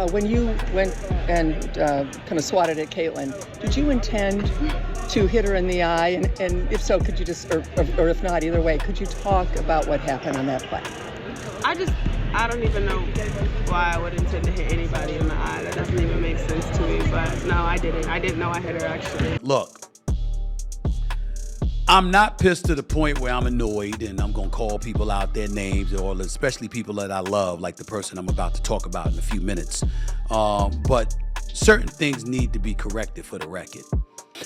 when you went and kind of swatted at Caitlin, did you intend to hit her in the eye? And if so, could you just, or if not, either way, could you talk about what happened on that play? I don't even know why I would intend to hit anybody in the eye. That doesn't even make sense to me. But no, I didn't. I didn't know I hit her, actually. Look, I'm not pissed to the point where I'm annoyed and I'm going to call people out their names, or especially people that I love, like the person I'm about to talk about in a few minutes. But certain things need to be corrected for the record.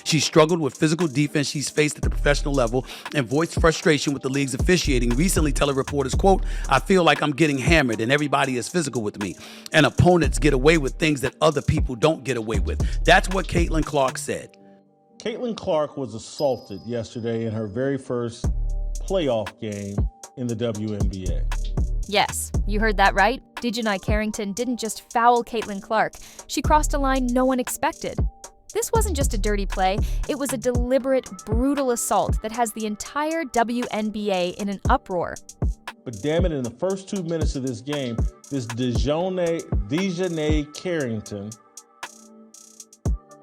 She struggled with physical defense she's faced at the professional level and voiced frustration with the league's officiating, recently telling reporters, quote, "I feel like I'm getting hammered and everybody is physical with me, and opponents get away with things that other people don't get away with." That's what Caitlin Clark said. Caitlin Clark was assaulted yesterday in her very first playoff game in the WNBA. Yes, you heard that right. Dijonai Carrington didn't just foul Caitlin Clark. She crossed a line no one expected. This wasn't just a dirty play, it was a deliberate, brutal assault that has the entire WNBA in an uproar. But damn it, in the first 2 minutes of this game, this Dijonai Carrington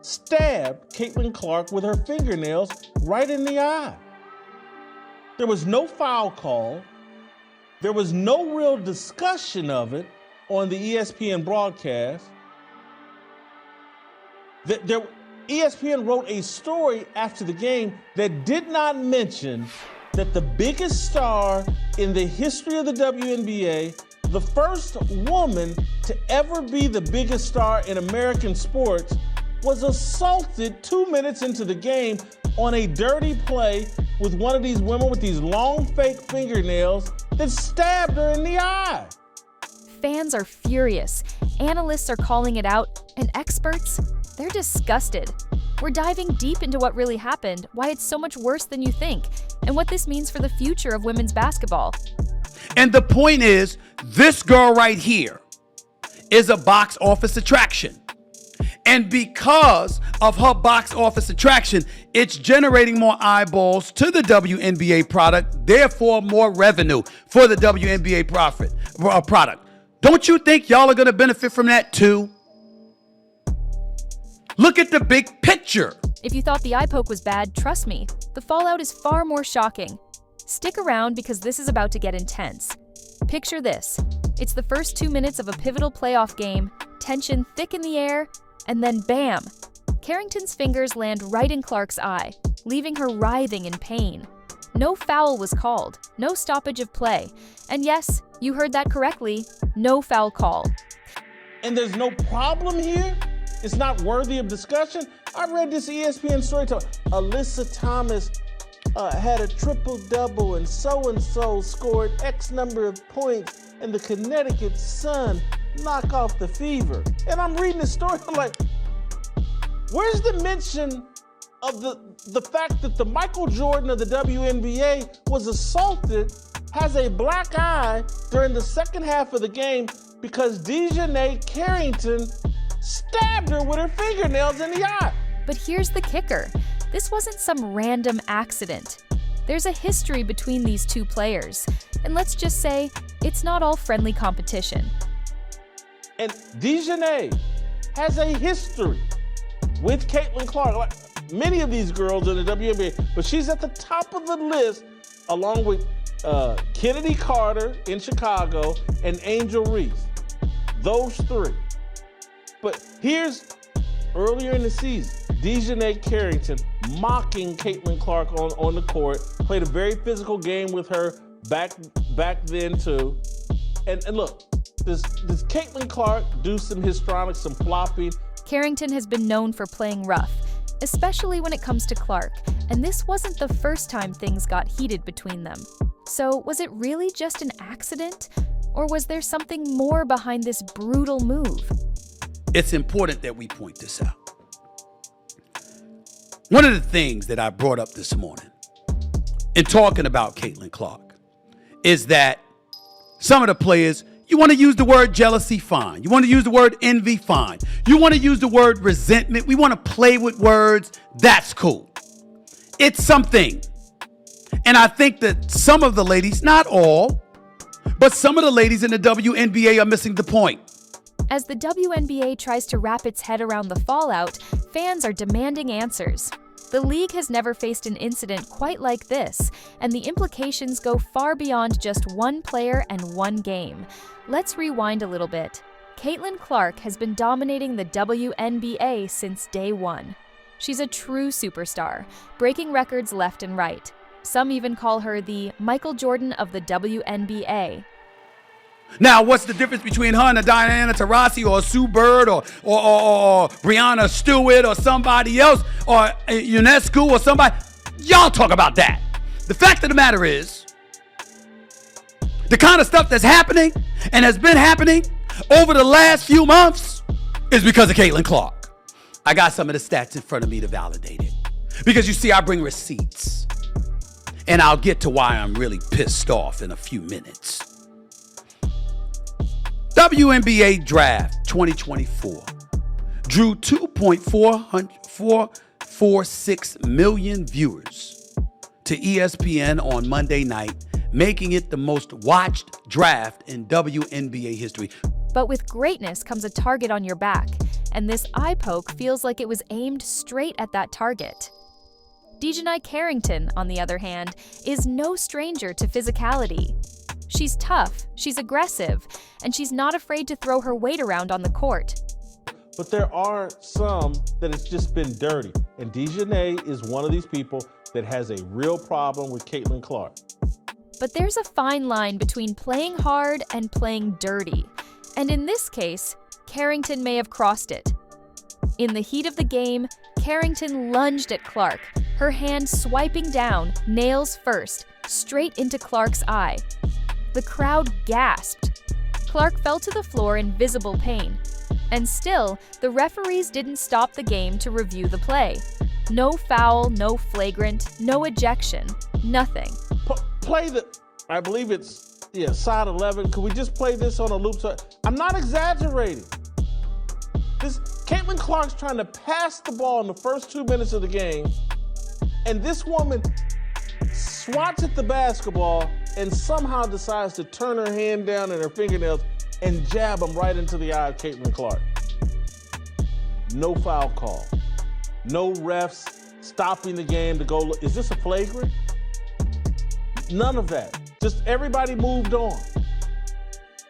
stabbed Caitlin Clark with her fingernails right in the eye. There was no foul call. There was no real discussion of it on the ESPN broadcast. ESPN wrote a story after the game that did not mention that the biggest star in the history of the WNBA, the first woman to ever be the biggest star in American sports, was assaulted 2 minutes into the game on a dirty play with one of these women with these long fake fingernails that stabbed her in the eye. Fans are furious, analysts are calling it out, and experts, they're disgusted. We're diving deep into what really happened, why it's so much worse than you think, and what this means for the future of women's basketball. And the point is, this girl right here is a box office attraction. And because of her box office attraction, it's generating more eyeballs to the WNBA product, therefore more revenue for the WNBA product. Don't you think y'all are going to benefit from that too? Look at the big picture. If you thought the eye poke was bad, trust me, the fallout is far more shocking. Stick around because this is about to get intense. Picture this. It's the first 2 minutes of a pivotal playoff game, tension thick in the air, and then bam! Carrington's fingers land right in Clark's eye, leaving her writhing in pain. No foul was called, no stoppage of play, and yes, you heard that correctly, no foul call. And there's no problem here? It's not worthy of discussion? I read this ESPN story talk. Alyssa Thomas had a triple-double and so-and-so scored X number of points and the Connecticut Sun knock off the Fever. And I'm reading the story, I'm like, where's the mention of the fact that the Michael Jordan of the WNBA was assaulted, has a black eye during the second half of the game because Dijonai Carrington stabbed her with her fingernails in the eye. But here's the kicker. This wasn't some random accident. There's a history between these two players. And let's just say, it's not all friendly competition. And Dijonai has a history with Caitlin Clark. Like many of these girls in the WNBA, but she's at the top of the list along with Kennedy Carter in Chicago and Angel Reese. Those three. But here's earlier in the season, Dijonai Carrington mocking Caitlin Clark on the court, played a very physical game with her back then too. And look, does Caitlin Clark do some histrionics, some flopping? Carrington has been known for playing rough, especially when it comes to Clark, and this wasn't the first time things got heated between them. So was it really just an accident? Or was there something more behind this brutal move? It's important that we point this out. One of the things that I brought up this morning in talking about Caitlin Clark is that some of the players, you want to use the word jealousy, fine. You want to use the word envy, fine. You want to use the word resentment. We want to play with words. That's cool. It's something. And I think that some of the ladies, not all, but some of the ladies in the WNBA are missing the point. As the WNBA tries to wrap its head around the fallout, fans are demanding answers. The league has never faced an incident quite like this, and the implications go far beyond just one player and one game. Let's rewind a little bit. Caitlin Clark has been dominating the WNBA since day one. She's a true superstar, breaking records left and right. Some even call her the Michael Jordan of the WNBA. Now, what's the difference between her and a Diana Taurasi or a Sue Bird or Brianna Stewart or somebody else or UNESCO or somebody? Y'all talk about that. The fact of the matter is, the kind of stuff that's happening and has been happening over the last few months is because of Caitlin Clark. I got some of the stats in front of me to validate it. Because you see, I bring receipts. And I'll get to why I'm really pissed off in a few minutes. WNBA Draft 2024 drew 2.446 million viewers to ESPN on Monday night, making it the most watched draft in WNBA history. But with greatness comes a target on your back, and this eye poke feels like it was aimed straight at that target. Dijonai Carrington, on the other hand, is no stranger to physicality. She's tough, she's aggressive, and she's not afraid to throw her weight around on the court. But there are some that it's just been dirty. And Dijonai is one of these people that has a real problem with Caitlin Clark. But there's a fine line between playing hard and playing dirty. And in this case, Carrington may have crossed it. In the heat of the game, Carrington lunged at Clark, her hand swiping down, nails first, straight into Clark's eye. The crowd gasped. Clark fell to the floor in visible pain. And still, the referees didn't stop the game to review the play. No foul, no flagrant, no ejection, nothing. Play the, I believe it's, side 11. Could we just play this on a loop? I'm not exaggerating. Caitlin Clark's trying to pass the ball in the first 2 minutes of the game, and this woman swats at the basketball and somehow decides to turn her hand down and her fingernails and jab them right into the eye of Caitlin Clark. No foul call. No refs stopping the game to go look. Is this a flagrant? None of that. Just everybody moved on.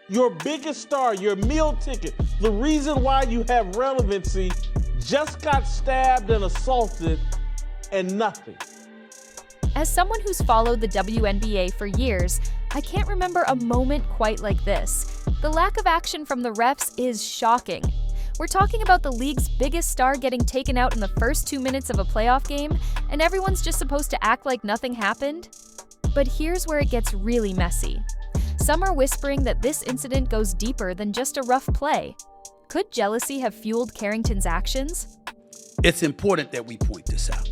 Your biggest star, your meal ticket, the reason why you have relevancy, just got stabbed and assaulted and nothing. As someone who's followed the WNBA for years, I can't remember a moment quite like this. The lack of action from the refs is shocking. We're talking about the league's biggest star getting taken out in the first 2 minutes of a playoff game, and everyone's just supposed to act like nothing happened? But here's where it gets really messy. Some are whispering that this incident goes deeper than just a rough play. Could jealousy have fueled Carrington's actions? It's important that we point this out.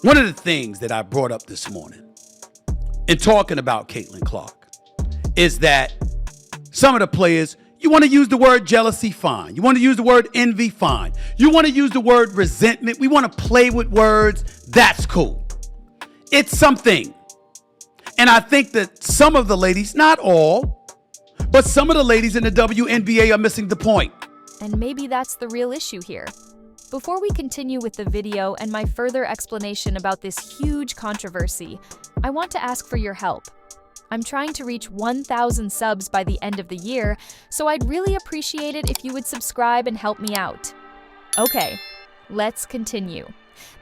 One of the things that I brought up this morning in talking about Caitlin Clark is that some of the players, you want to use the word jealousy, fine. You want to use the word envy, fine. You want to use the word resentment. We want to play with words. That's cool. It's something. And I think that some of the ladies, not all, but some of the ladies in the WNBA are missing the point. And maybe that's the real issue here. Before we continue with the video and my further explanation about this huge controversy, I want to ask for your help. I'm trying to reach 1,000 subs by the end of the year, so I'd really appreciate it if you would subscribe and help me out. Okay, let's continue.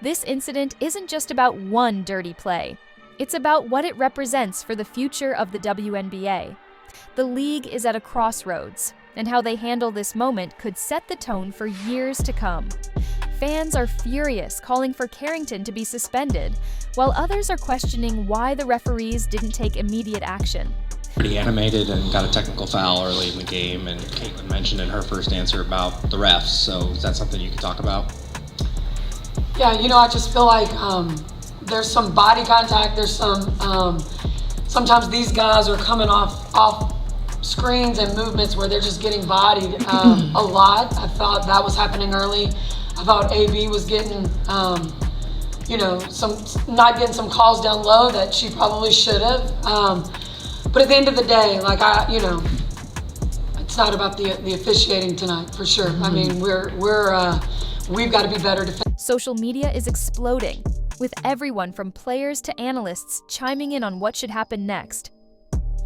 This incident isn't just about one dirty play. It's about what it represents for the future of the WNBA. The league is at a crossroads, and how they handle this moment could set the tone for years to come. Fans are furious, calling for Carrington to be suspended, while others are questioning why the referees didn't take immediate action. Pretty animated and got a technical foul early in the game, and Caitlin mentioned in her first answer about the refs, so is that something you can talk about? Yeah, I just feel like there's some body contact, there's some, sometimes these guys are coming off screens and movements where they're just getting bodied a lot. I thought that was happening early. I thought AB was getting, not getting some calls down low that she probably should have. But at the end of the day, It's not about the officiating tonight, for sure. I mean, we've got to be better defensively. Social media is exploding, with everyone from players to analysts chiming in on what should happen next.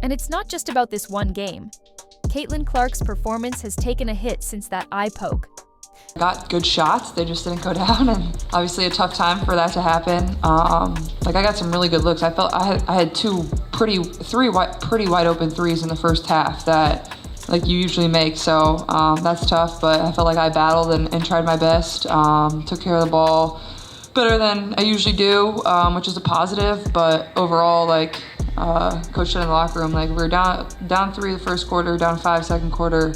And it's not just about this one game. Caitlin Clark's performance has taken a hit since that eye poke. Got good shots, they just didn't go down, and obviously a tough time for that to happen. I got some really good looks. I felt I had three pretty wide open threes in the first half that you usually make, so that's tough, but I felt like I battled and tried my best, took care of the ball better than I usually do, which is a positive, but overall, Coach said in the locker room, we were down 3 the first quarter, down 5 second quarter,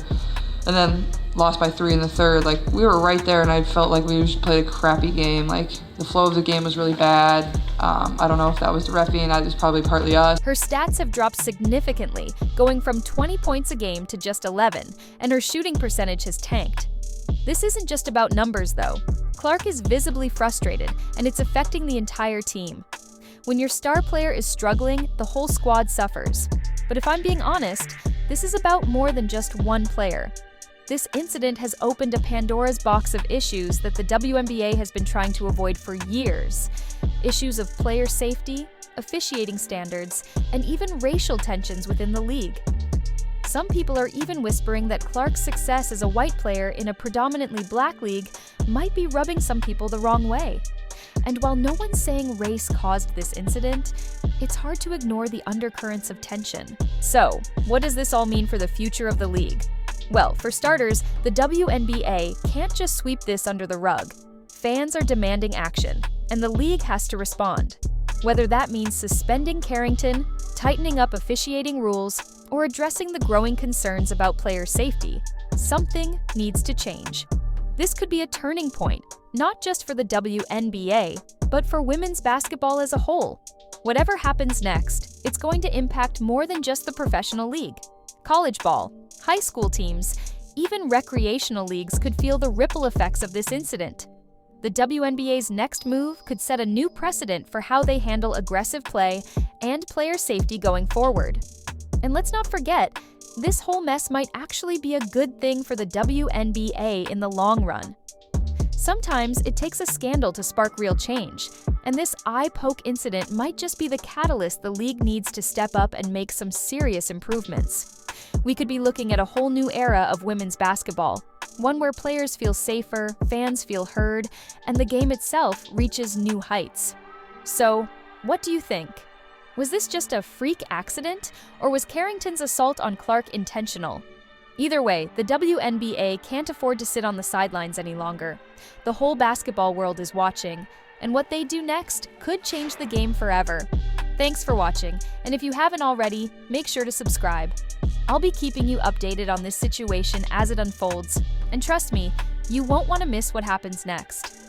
and then lost by 3 in the third. We were right there, and I felt like we just played a crappy game. The flow of the game was really bad. I don't know if that was the refereeing, that was probably partly us. Her stats have dropped significantly, going from 20 points a game to just 11, and her shooting percentage has tanked. This isn't just about numbers, though. Clark is visibly frustrated, and it's affecting the entire team. When your star player is struggling, the whole squad suffers. But if I'm being honest, this is about more than just one player. This incident has opened a Pandora's box of issues that the WNBA has been trying to avoid for years. Issues of player safety, officiating standards, and even racial tensions within the league. Some people are even whispering that Clark's success as a white player in a predominantly black league might be rubbing some people the wrong way. And while no one's saying race caused this incident, it's hard to ignore the undercurrents of tension. So, what does this all mean for the future of the league? Well, for starters, the WNBA can't just sweep this under the rug. Fans are demanding action, and the league has to respond. Whether that means suspending Carrington, tightening up officiating rules, or addressing the growing concerns about player safety, something needs to change. This could be a turning point, not just for the WNBA, but for women's basketball as a whole. Whatever happens next, it's going to impact more than just the professional league. College ball, high school teams, even recreational leagues could feel the ripple effects of this incident. The WNBA's next move could set a new precedent for how they handle aggressive play and player safety going forward. And let's not forget, this whole mess might actually be a good thing for the WNBA in the long run. Sometimes it takes a scandal to spark real change, and this eye poke incident might just be the catalyst the league needs to step up and make some serious improvements. We could be looking at a whole new era of women's basketball, one where players feel safer, fans feel heard, and the game itself reaches new heights. So, what do you think? Was this just a freak accident, or was Carrington's assault on Clark intentional? Either way, the WNBA can't afford to sit on the sidelines any longer. The whole basketball world is watching, and what they do next could change the game forever. Thanks for watching, and if you haven't already, make sure to subscribe. I'll be keeping you updated on this situation as it unfolds, and trust me, you won't want to miss what happens next.